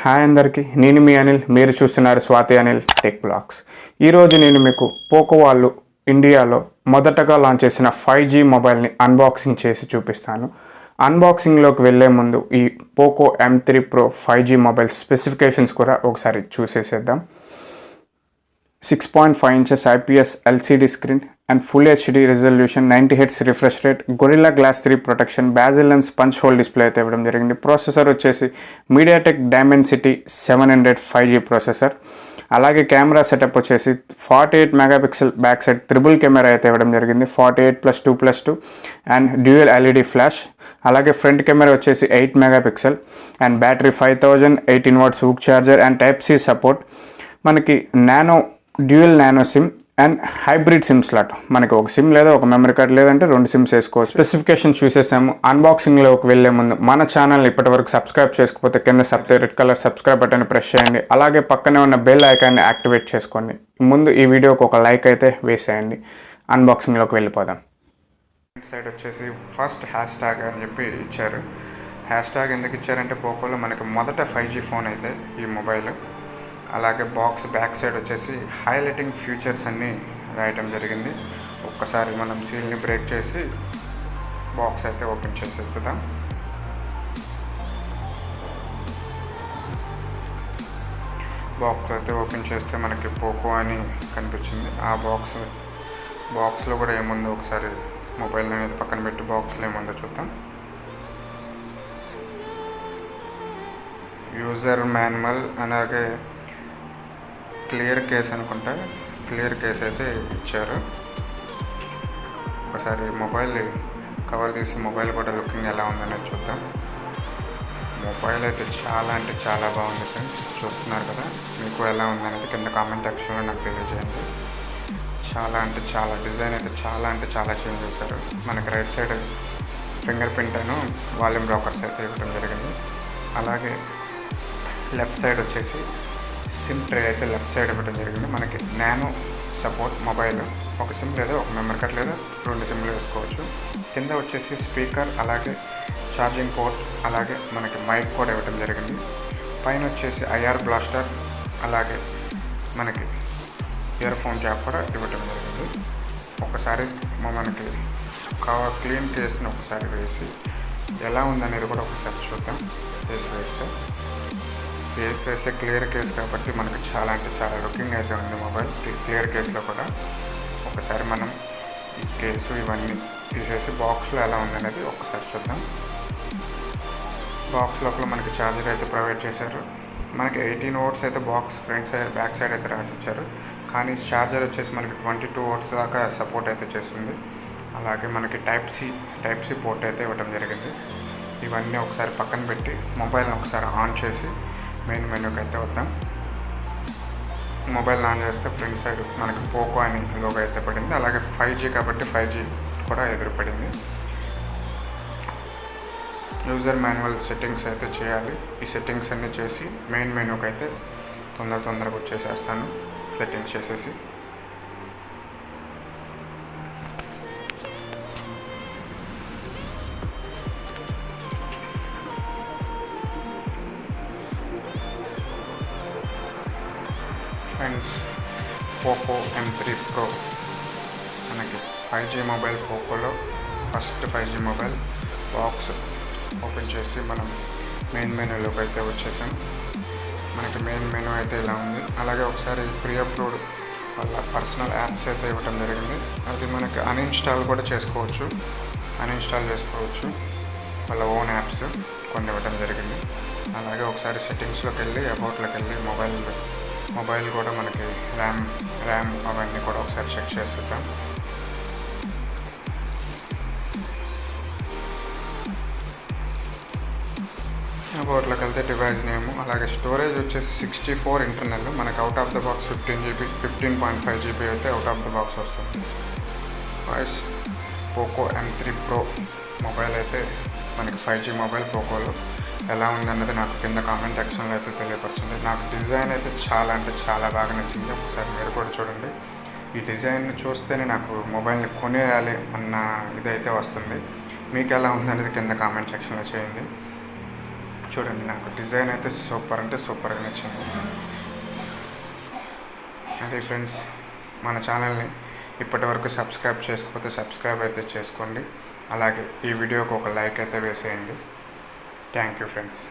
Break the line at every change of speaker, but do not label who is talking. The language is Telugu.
హాయ్ అందరికీ, నేను మీ అనిల్. మీరు చూస్తున్నారు స్వాతి అనిల్ టెక్ బ్లాగ్స్. ఈరోజు నేను మీకు పోకో వాళ్ళు ఇండియాలో మొదటగా లాంచ్ చేసిన 5G మొబైల్ని అన్బాక్సింగ్ చేసి చూపిస్తాను. అన్బాక్సింగ్లోకి వెళ్ళే ముందు ఈ Poco M3 Pro 5G mobile specifications కూడా ఒకసారి చూసేసేద్దాం. 6.5 inches IPS LCD screen and Full HD resolution, 90 Hz refresh rate, Gorilla Glass 3 protection, bezel lens, punch hole display అయితే ఇవ్వడం జరిగింది. ప్రాసెసర్ వచ్చేసి MediaTek Dimensity 700 5G ప్రాసెసర్. అలాగే కెమెరా సెటప్ వచ్చేసి 48 megapixel back side triple camera అయితే ఇవ్వడం జరిగింది. 48+2+2 అండ్ డ్యూయల్ LED ఫ్లాష్. అలాగే ఫ్రంట్ కెమెరా వచ్చేసి 8 మెగాపిక్సెల్ అండ్ బ్యాటరీ 5000, 18 watts హూక్ charger and type C support. మనకి dual nano SIM and hybrid SIM slot. మనకి ఒక సిమ్ లేదా ఒక మెమరీ కార్డ్ లేదంటే 2 సిమ్స్ వేసుకోవచ్చు. స్పెసిఫికేషన్ చూసేసాము. అన్బాక్సింగ్లోకి వెళ్ళే ముందు మన ఛానల్ ఇప్పటివరకు సబ్స్క్రైబ్ చేసుకోకపోతే కింద red colour subscribe button press చేయండి. అలాగే పక్కనే ఉన్న బెల్ ఐకాన్ని యాక్టివేట్ చేసుకోండి. ముందు ఈ వీడియోకి ఒక లైక్ అయితే వేసేయండి. అన్బాక్సింగ్లోకి వెళ్ళిపోదాం. సైడ్ వచ్చేసి ఫస్ట్ హ్యాష్ ట్యాగ్ అని చెప్పి ఇచ్చారు. హ్యాష్ ట్యాగ్ ఎందుకు ఇచ్చారంటే పోకోలో మనకి మొదట 5G ఫోన్ అయితే ఈ మొబైల్. అలాగే బాక్స్ బ్యాక్ సైడ్ వచ్చేసి హైలైటింగ్ ఫీచర్స్ అన్నీ రాయటం జరిగింది. ఒక్కసారి మనం సీల్ని బ్రేక్ చేసి బాక్స్ అయితే ఓపెన్ చేసేద్దాం. బాక్స్ అయితే ఓపెన్ చేస్తే మనకి పోకో అని కనిపించింది. ఆ బాక్స్లో కూడా ఏముందో ఒకసారి మొబైల్ అనేది పక్కన పెట్టి బాక్స్లో ఏముందో చూద్దాం. యూజర్ మాన్యువల్, అలాగే క్లియర్ కేస్ అనుకుంటా, క్లియర్ కేస్ అయితే ఇచ్చారు. ఒకసారి మొబైల్ కవర్ తీసి మొబైల్ కూడా లుకింగ్ ఎలా ఉందనేది చూద్దాం. మొబైల్ అయితే చాలా అంటే చాలా బాగుంది ఫ్రెండ్స్. చూస్తున్నారు కదా, మీకు ఎలా ఉందనేది కింద కామెంట్ సెక్షన్లో నాకు తెలియజేయండి. చాలా అంటే చాలా డిజైన్ అయితే చాలా అంటే చాలా చేంజ్ చేశారు. మనకి రైట్ సైడ్ ఫింగర్ ప్రింట్ అను వాల్యూమ్ బ్రోకర్స్ అయితే ఇవ్వడం జరిగింది. అలాగే లెఫ్ట్ సైడ్ వచ్చేసి సిమ్ ట్రే అయితే లెఫ్ట్ సైడ్ ఇవ్వడం జరిగింది. మనకి నానో సపోర్ట్ మొబైల్, ఒక సిమ్ లేదా ఒక మెమరీ కార్డ్ లేదా 2 సిమ్లు వేసుకోవచ్చు. కింద వచ్చేసి స్పీకర్, అలాగే ఛార్జింగ్ పోర్ట్, అలాగే మనకి మైక్ కూడా ఇవ్వడం జరిగింది. పైన వచ్చేసి IR బ్లాస్టర్, అలాగే మనకి ఇయర్ ఫోన్ జాక్ కూడా ఇవ్వడం జరిగింది. ఒకసారి మనకి క్లీన్ కేస్ని ఒకసారి వేసి ఎలా ఉందనేది కూడా ఒకసారి చూద్దాం. కేస్ వేస్తే క్లియర్ కేస్ కాబట్టి మనకు చాలా అంటే చాలా లుకింగ్ అయితే ఉంది మొబైల్ క్లియర్ కేస్లో కూడా. ఒకసారి మనం ఈ కేసు ఇవన్నీ తీసేసి బాక్స్లో ఎలా ఉందనేది ఒకసారి చూద్దాం. బాక్స్ లోపల మనకి ఛార్జర్ అయితే ప్రొవైడ్ చేశారు. మనకి 18 watts అయితే box front side back side అయితే రాసిచ్చారు. కానీ ఛార్జర్ వచ్చేసి మనకి 22 watts దాకా సపోర్ట్ అయితే చేస్తుంది. అలాగే మనకి టైప్ సి పోర్ట్ అయితే ఇవ్వడం జరిగింది. ఇవన్నీ ఒకసారి పక్కన పెట్టి మొబైల్ని ఒకసారి ఆన్ చేసి మెయిన్ మెనూకి అయితే వద్దాం. మొబైల్ ఆన్ చేస్తే ఫ్రంట్ సైడ్ మనకి పోకో అని లోగో అయితే పడింది. అలాగే 5G కాబట్టి 5G కూడా ఎదురుపడింది. యూజర్ మాన్యువల్ సెట్టింగ్స్ అయితే చేయాలి. ఈ సెట్టింగ్స్ అన్నీ చేసి మెయిన్ మెనూకి అయితే తొందరగా వచ్చేసేస్తాను సెట్టింగ్స్ చేసేసి. ఫ్రెండ్స్, పోకో M3 Pro మనకి 5G మొబైల్, పోకోలో first 5G mobile. Box open చేసి మనం మెయిన్ మెనూలోకి అయితే వచ్చేసాం. మనకి మెయిన్ మెనూ అయితే ఇలా ఉంది. అలాగే ఒకసారి ప్రీ అప్లోడ్ వాళ్ళ పర్సనల్ యాప్స్ అయితే ఇవ్వడం జరిగింది. అది మనకి అన్ఇన్స్టాల్ కూడా చేసుకోవచ్చు, వాళ్ళ ఓన్ యాప్స్ కొన్ని ఇవ్వడం జరిగింది. అలాగే ఒకసారి సెట్టింగ్స్లోకి వెళ్ళి అబౌట్లోకి వెళ్ళి మొబైల్ కూడా మనకి ర్యామ్ అవన్నీ కూడా ఒకసారి చెక్ చేస్తుంటాం. అబౌట్లోకి వెళ్తే డివైస్ నేము, అలాగే స్టోరేజ్ వచ్చేసి 64 ఇంటర్నల్. మనకి out of the box 15.5 GB అయితే అవుట్ ఆఫ్ ద బాక్స్ వస్తుంది. Voice Poco M3 Pro mobile అయితే మనకి 5G మొబైల్ పోకోలో ఎలా ఉందన్నది నాకు కింద కామెంట్ సెక్షన్లో అయితే తెలియపరచండి. నాకు డిజైన్ అయితే చాలా అంటే చాలా బాగా నచ్చింది. ఒకసారి మీరు కూడా చూడండి. ఈ డిజైన్ చూస్తేనే నాకు మొబైల్ని కొనేయాలి అన్న ఇదైతే వస్తుంది. మీకు ఎలా ఉందనేది కింద కామెంట్ సెక్షన్లో చేయండి. చూడండి, నాకు డిజైన్ అయితే సూపర్ అంటే సూపర్గా నచ్చింది. అదే ఫ్రెండ్స్, మన ఛానల్ని ఇప్పటివరకు సబ్స్క్రైబ్ చేసుకోకపోతే సబ్స్క్రైబ్ అయితే చేసుకోండి. అలాగే ఈ వీడియోకి ఒక లైక్ అయితే వేసేయండి. Thank you friends.